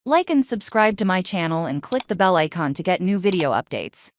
Like and subscribe to my channel and click the bell icon to get new video updates.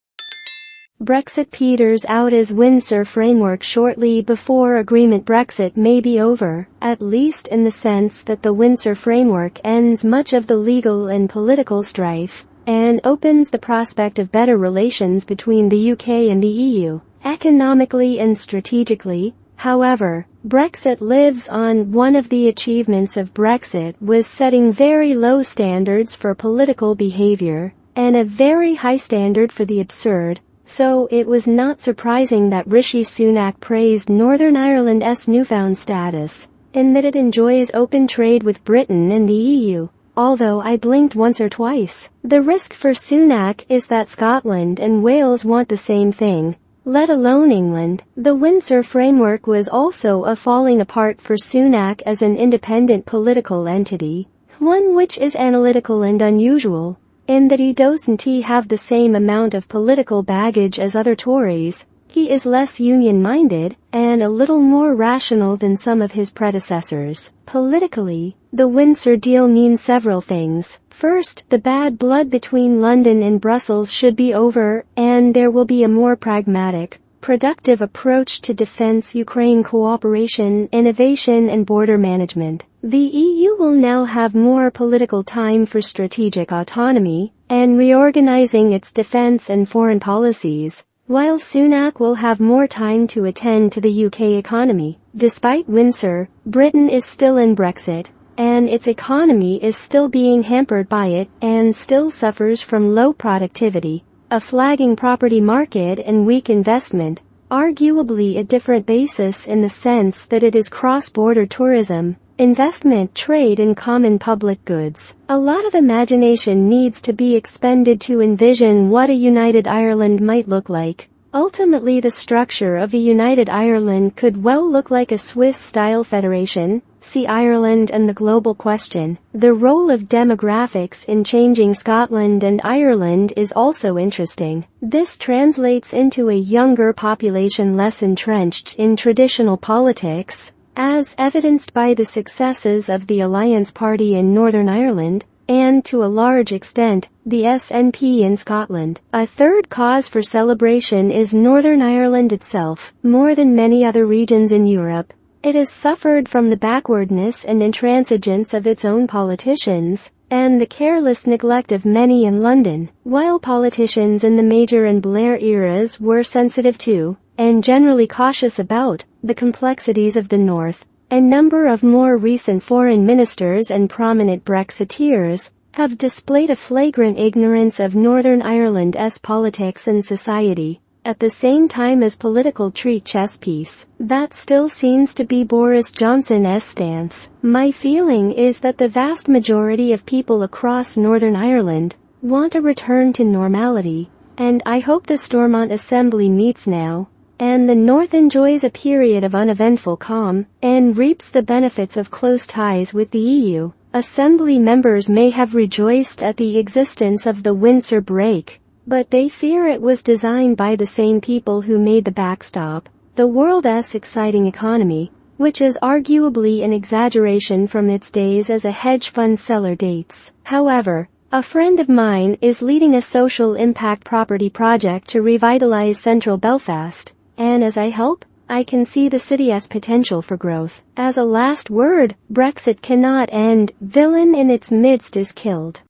Brexit Peters Out as Windsor Framework shortly before agreement. Brexit may be over, at least in the sense that the Windsor Framework ends much of the legal and political strife, and opens the prospect of better relations between the UK and the EU, economically and strategically. However, Brexit lives on. One of the achievements of Brexit was setting very low standards for political behavior, and a very high standard for the absurd. So it was not surprising that Rishi Sunak praised Northern Ireland's newfound status, in that it enjoys open trade with Britain and the EU. Although I blinked once or twice. The risk for Sunak is that Scotland and Wales want the same thing, let alone England. The Windsor Framework was also a falling apart for Sunak as an independent political entity, one which is analytical and unusual, in that he doesn't have the same amount of political baggage as other Tories. He is less union-minded, and a little more rational than some of his predecessors. Politically, the Windsor deal means several things. First, the bad blood between London and Brussels should be over, and there will be a more pragmatic, productive approach to defense, Ukraine cooperation, innovation and border management. The EU will now have more political time for strategic autonomy, and reorganizing its defense and foreign policies, while Sunak will have more time to attend to the UK economy. Despite Windsor, Britain is still in Brexit, and its economy is still being hampered by it, and still suffers from low productivity, a flagging property market and weak investment, arguably a different basis in the sense that it is cross-border tourism, investment, trade and common public goods. A lot of imagination needs to be expended to envision what a united Ireland might look like. Ultimately, the structure of a united Ireland could well look like a Swiss-style federation. See Ireland and the Global Question. The role of demographics in changing Scotland and Ireland is also interesting. This translates into a younger population less entrenched in traditional politics, as evidenced by the successes of the Alliance Party in Northern Ireland, and to a large extent, the SNP in Scotland. A third cause for celebration is Northern Ireland itself. More than many other regions in Europe, it has suffered from the backwardness and intransigence of its own politicians, and the careless neglect of many in London. While politicians in the Major and Blair eras were sensitive to, and generally cautious about, the complexities of the North, a number of more recent foreign ministers and prominent Brexiteers have displayed a flagrant ignorance of Northern Ireland's politics and society, at the same time as political treat chess piece. That still seems to be Boris Johnson's stance. My feeling is that the vast majority of people across Northern Ireland want a return to normality, and I hope the Stormont Assembly meets now, and the North enjoys a period of uneventful calm, and reaps the benefits of close ties with the EU. Assembly members may have rejoiced at the existence of the Windsor break, but they fear it was designed by the same people who made the backstop, the world's exciting economy, which is arguably an exaggeration from its days as a hedge fund seller dates. However, a friend of mine is leading a social impact property project to revitalize central Belfast, and as I help, I can see the city's potential for growth. As a last word, Brexit cannot end. Villain in its midst is killed.